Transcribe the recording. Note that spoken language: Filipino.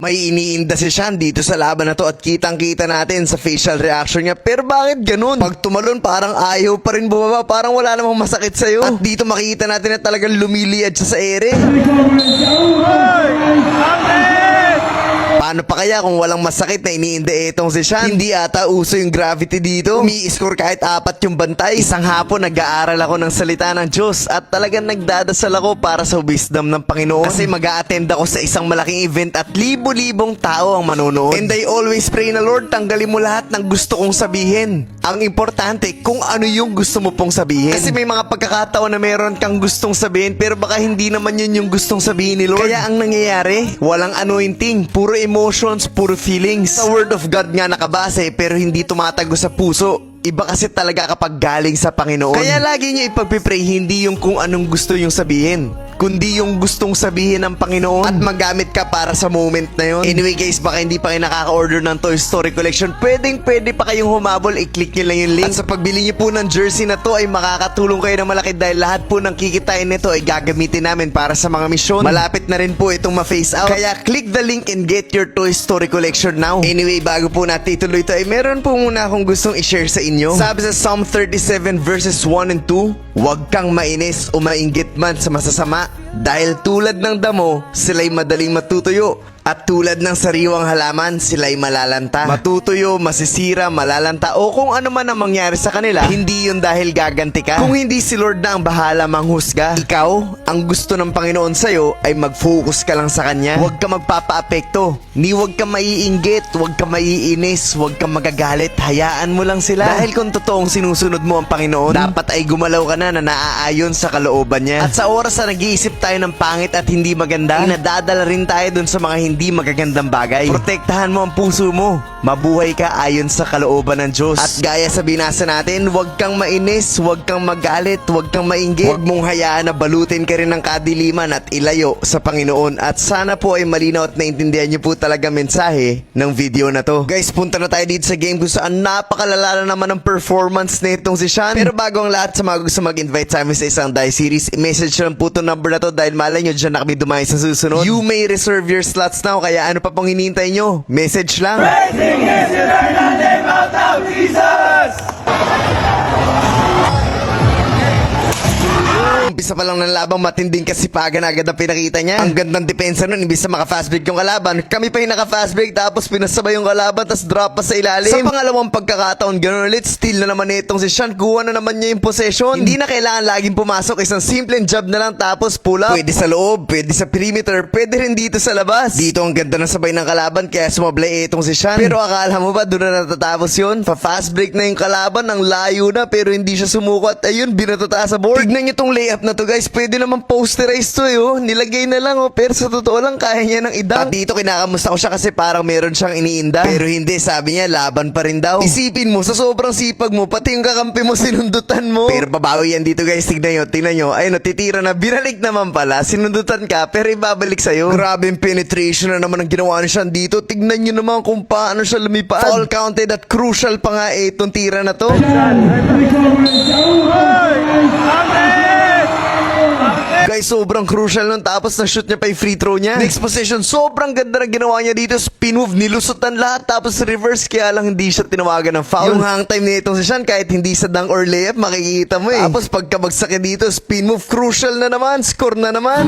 May iniinda si Sean dito sa laban na to at kitang-kita natin sa facial reaction niya. Pero bakit ganun? Pag tumalon parang ayaw pa rin bumaba, parang wala namang masakit sa'yo. At dito makikita natin na talagang lumiliyad siya sa ere. Paano pa kaya kung walang masakit na iniinda itong si Sean? Hindi ata uso yung gravity dito. Umi-score kahit 4 yung bantay. Isang hapon nag-aaral ako ng salita ng Diyos at talagang nagdadasal ako para sa wisdom ng Panginoon. Kasi mag-a-attend ako sa isang malaking event at libo-libong tao ang manonood. And I always pray na, Lord, tanggalin mo lahat ng gusto kong sabihin. Ang importante, kung ano yung gusto mo pong sabihin. Kasi may mga pagkakataon na meron kang gustong sabihin pero baka hindi naman yun yung gustong sabihin ni Lord. Kaya ang nangyayari, walang anointing, puro emotions, puro feelings. Sa Word of God nga nakabase pero hindi tumatago sa puso. Iba kasi talaga kapag galing sa Panginoon. Kaya lagi niyo ipagpipray hindi yung kung anong gusto yung sabihin, kundi yung gustong sabihin ng Panginoon at magamit ka para sa moment na yun. Anyway guys, baka hindi pa kayo nakaka-order ng Toy Story Collection, pwede pa kayong humabol, i-click nyo lang yung link. At sa pagbili nyo po ng jersey na to ay makakatulong kayo ng malaki dahil lahat po ng kikitain nito ay gagamitin namin para sa mga misyon. Malapit na rin po itong ma-face out. Kaya click the link and get your Toy Story Collection now. Anyway, bago po natin ituloy ito ay meron po muna akong gustong i-share sa inyo. Sabi sa Psalm 37 verses 1 and 2, huwag kang mainis o mainggit man sa masasama dahil tulad ng damo, sila'y madaling matutuyo. At tulad ng sariwang halaman, sila'y malalanta. Matutuyo, masisira, malalanta o kung ano man ang mangyari sa kanila, hindi yun dahil gaganti ka. Kung hindi si Lord na ang bahala manghusga, ikaw, ang gusto ng Panginoon sa'yo ay mag-focus ka lang sa Kanya. Huwag ka magpapa-apekto, ni huwag ka maiinggit, huwag ka maiinis, huwag ka magagalit, hayaan mo lang sila. Dahil kung totoong sinusunod mo ang Panginoon, dapat ay gumalaw ka na naaayon sa kalooban niya. At sa oras na nag-iisip tayo ng pangit at hindi maganda, nadadala rin tayo dun sa mga hindi magagandang bagay. Protektahan mo ang puso mo. Mabuhay ka ayon sa kalooban ng Diyos. At gaya sa binasa natin, huwag kang mainis, huwag kang magalit, huwag kang mainggit. Huwag mong hayaan na balutin ka rin ng kadiliman at ilayo sa Panginoon. At sana po ay malinaw at naintindihan niyo po talaga mensahe ng video na to. Guys, punta na tayo dito sa game kung saan napakalala naman ang performance na itong si Sean. Pero bago ang lahat, sa mga gusto mag-invite sa amin sa isang die series, i-message lang po itong number na to dahil malay nyo dyan na kami dumayo sa susunod. You may reserve your slots now, kaya ano pa pong hinihintay nyo? Message lang. Praising is eternal name of Jesus! Umpisa pa lang ng labang matinding kasipagan agad ang pinakita niya. Ang gandang depensa nun, imbis na maka-fast break yung kalaban, kami pa yung naka-fast break tapos pinasabay yung kalaban tapos drop pa sa ilalim. Sa pangalawang pagkakataon, gano'n ulit, steal na naman itong si Sean, kuha na naman niya yung possession. Hindi na kailangan laging pumasok, isang simpleng job na lang tapos pull up. Pwede sa loob, pwede sa perimeter, pwede rin dito sa labas. Dito ang ganda ng sabay ng kalaban kaya sumablay itong si Sean. Pero akala mo ba doon na natatapos yun? Pa-fast break na yung kalaban, ang layo na pero hindi siya sumuko at ayun, binatata sa board. Tignan niyo tong layup na to guys, pwede naman posterize to eh, oh. Nilagay na lang oh, pero sa totoo lang kaya niya ng idang. At dito kinakamusta ko siya kasi parang meron siyang iniinda. Pero hindi, sabi niya laban pa rin daw. Isipin mo, sa sobrang sipag mo, pati yung kakampi mo sinundutan mo. Pero babawi yan dito guys, tignan nyo. Ayun, titira na, binalik naman pala, sinundutan ka pero ibabalik sa'yo. Grabe yung penetration na naman ang ginawa ni Sean dito. Tignan nyo naman kung paano siya lumipad. Foul counted at crucial pa nga itong tira na to. Guys, sobrang crucial nun. Tapos na-shoot niya pa yung free throw niya. Next possession, sobrang ganda na ginawa niya dito. Spin move, nilusutan lahat. Tapos reverse, kaya lang hindi siya tinawagan ng foul. Yung hang time nitong si Sean, kahit hindi sa dunk or layup, makikita mo eh. Tapos pagkabagsak niya dito, spin move, crucial na naman. Score na naman.